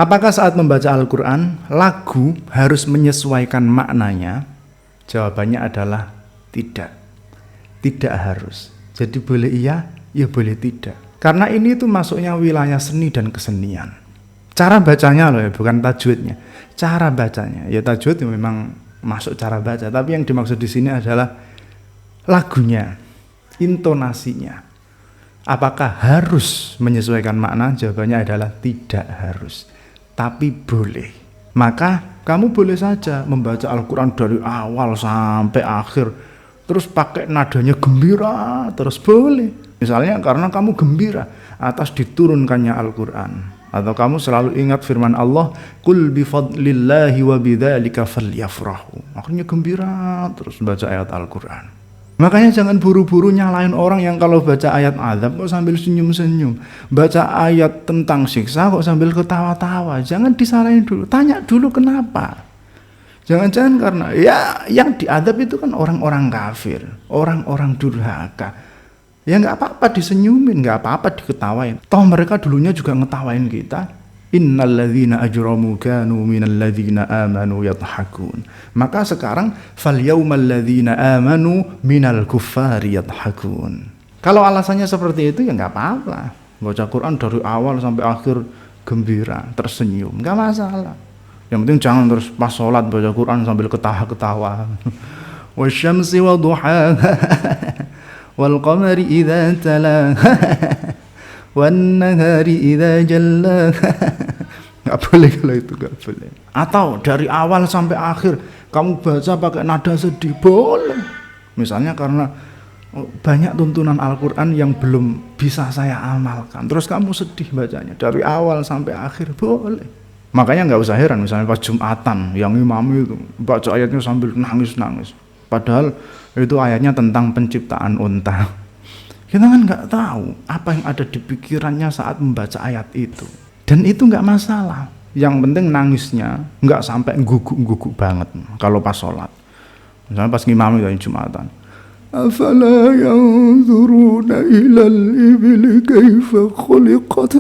Apakah saat membaca Al-Quran, lagu harus menyesuaikan maknanya? Jawabannya adalah tidak. Tidak harus. Jadi boleh iya, ya boleh tidak. Karena ini tuh masuknya wilayah seni dan kesenian. Cara bacanya loh ya, bukan tajwidnya. Cara bacanya. Ya tajwid memang masuk cara baca. Tapi yang dimaksud di sini adalah lagunya, intonasinya. Apakah harus menyesuaikan makna? Jawabannya adalah tidak harus. Tapi boleh. Maka kamu boleh saja membaca Al-Quran dari awal sampai akhir, terus pakai nadanya gembira, terus boleh. Misalnya karena kamu gembira atas diturunkannya Al-Quran, atau kamu selalu ingat firman Allah, "Qul bifadlillahi wa bidzalika falyafrahu." Akhirnya gembira terus baca ayat Al-Quran. Makanya jangan buru-buru nyalain orang yang kalau baca ayat azab kok sambil senyum-senyum, baca ayat tentang siksa kok sambil ketawa-tawa. Jangan disalahin dulu, tanya dulu kenapa. Jangan-jangan karena ya yang diadab itu kan orang-orang kafir, orang-orang durhaka. Ya nggak apa-apa disenyumin, nggak apa-apa diketawain. Toh mereka dulunya juga ngetawain kita. Innalladzina ajramu kanu minalladzina amanu yadhakun. Maka sekarang falyawmalladzina amanu minal kuffari yadhakun. Kalau alasannya seperti itu ya nggak apa-apa. Baca Quran dari awal sampai akhir gembira, tersenyum, nggak masalah. Yang penting jangan terus pas sholat baca Quran sambil ketawa-ketawa. Wasyamsi waduhaha wal qamari idza talaha wan nahari idza jallaha. Nggak boleh kalau itu, nggak boleh. Atau dari awal sampai akhir kamu baca pakai nada sedih, boleh. Misalnya karena banyak tuntunan Al-Quran yang belum bisa saya amalkan, terus kamu sedih bacanya dari awal sampai akhir, boleh. Makanya nggak usah heran misalnya pas Jumatan yang imam itu baca ayatnya sambil nangis-nangis, padahal itu ayatnya tentang penciptaan unta. Kita kan nggak tahu apa yang ada di pikirannya saat membaca ayat itu. Dan itu nggak masalah. Yang penting nangisnya nggak sampai guguk-guguk banget kalau pas sholat. Misalnya pas ngimam itu Jumatan. Afala yanzuruna ilal ibili kaifa khuliqat.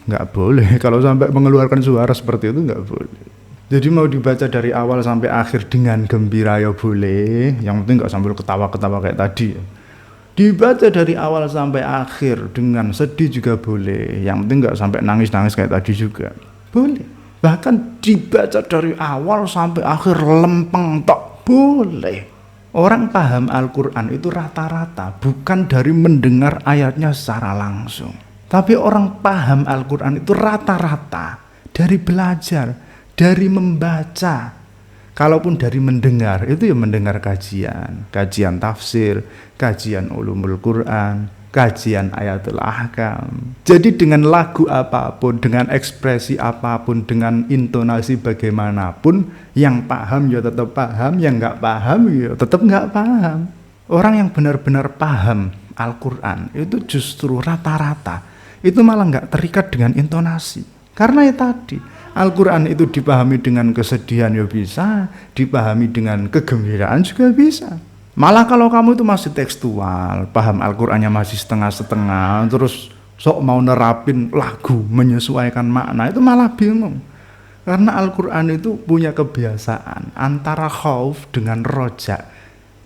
Nggak boleh. Kalau sampai mengeluarkan suara seperti itu nggak boleh. Jadi mau dibaca dari awal sampai akhir dengan gembira ya boleh. Yang penting nggak sambil ketawa-ketawa kayak tadi. Dibaca dari awal sampai akhir dengan sedih juga boleh. Yang penting nggak sampai nangis-nangis kayak tadi juga boleh. Bahkan dibaca dari awal sampai akhir lempeng tok boleh. Orang paham Al-Quran itu rata-rata bukan dari mendengar ayatnya secara langsung, tapi orang paham Al-Quran itu rata-rata dari belajar, dari membaca. Kalaupun dari mendengar, itu ya mendengar kajian tafsir, kajian ulumul Quran, kajian ayatul ahkam. Jadi dengan lagu apapun, dengan ekspresi apapun, dengan intonasi bagaimanapun, yang paham ya tetap paham, yang nggak paham ya tetap nggak paham. Orang yang benar-benar paham Al-Quran itu justru rata-rata itu malah nggak terikat dengan intonasi. Karena ya tadi, Al-Quran itu dipahami dengan kesedihan ya bisa, dipahami dengan kegembiraan juga bisa. Malah kalau kamu itu masih tekstual, paham Al-Qurannya masih setengah-setengah, terus sok mau nerapin lagu menyesuaikan makna, itu malah bingung. Karena Al-Quran itu punya kebiasaan antara khauf dengan roja,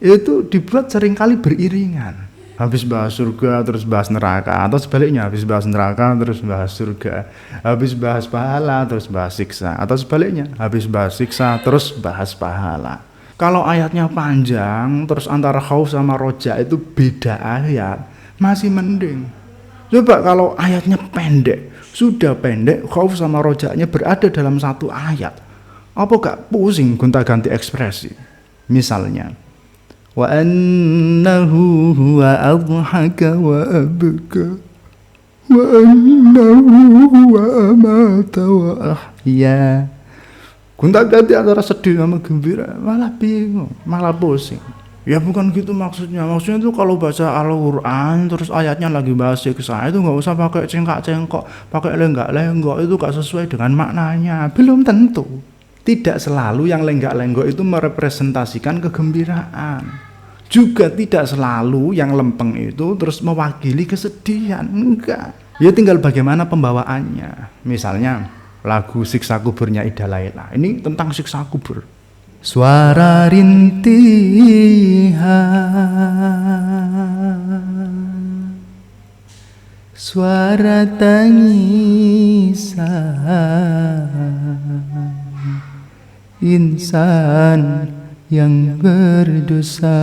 itu dibuat seringkali beriringan. Habis bahas surga terus bahas neraka, atau sebaliknya habis bahas neraka terus bahas surga, habis bahas pahala terus bahas siksa, atau sebaliknya habis bahas siksa terus bahas pahala. Kalau ayatnya panjang terus antara khauf sama roja itu beda ayat, masih mending. Coba kalau ayatnya pendek, sudah pendek, khauf sama rojanya berada dalam satu ayat, apa gak pusing gonta-ganti ekspresi? Misalnya wa annahu huwa adhaka wa abka wa annahu huwa amata wa ahya. Gonta-ganti antara sedih sama gembira, malah bingung, malah pusing. Ya bukan gitu maksudnya. Maksudnya itu kalau baca Al-Quran terus ayatnya lagi bahas siksa, itu nggak usah pakai cengkak-cengkok, pakai lenggak-lenggok, itu gak sesuai dengan maknanya. Belum tentu. Tidak selalu yang lenggak-lenggok itu merepresentasikan kegembiraan. Juga tidak selalu yang lempeng itu terus mewakili kesedihan, enggak. Ya tinggal bagaimana pembawaannya. Misalnya lagu Siksa Kuburnya Ida Laila, ini tentang siksa kubur. Suara rintihan, suara tangisan, insan yang berdosa,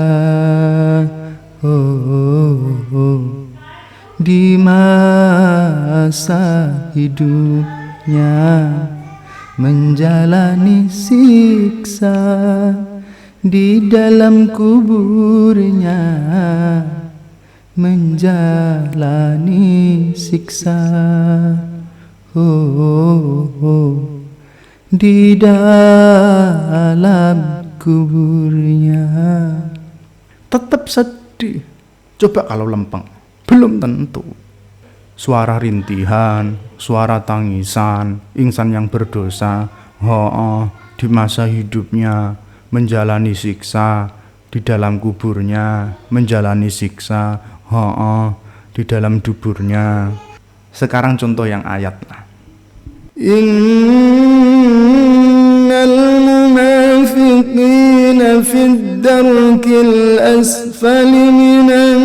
di masa hidupnya menjalani siksa, di dalam kuburnya menjalani siksa, di dalam kuburnya. Tetap sedih. Coba kalau lempeng, belum tentu. Suara rintihan, suara tangisan, insan yang berdosa, di masa hidupnya menjalani siksa, di dalam kuburnya menjalani siksa, di dalam duburnya. Sekarang contoh yang ayat lah. Munafiqina fid darkil asfali minan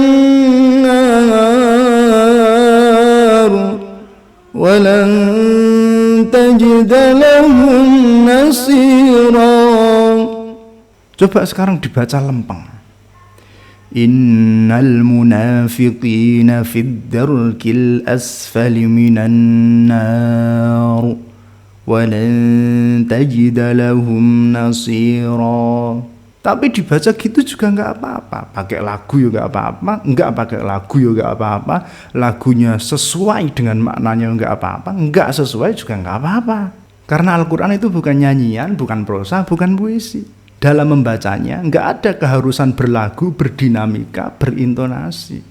nar walan tajida lahum nasira. Coba sekarang dibaca lempeng. Innal munafiqina fid darkil asfali minan nar walan tajida lahum nasira. Tapi dibaca gitu juga nggak apa-apa. Pakai lagu ya nggak apa-apa, nggak pakai lagu ya nggak apa-apa. Lagunya sesuai dengan maknanya nggak apa-apa, nggak sesuai juga nggak apa-apa. Karena Al-Quran itu bukan nyanyian, bukan prosa, bukan puisi. Dalam membacanya nggak ada keharusan berlagu, berdinamika, berintonasi.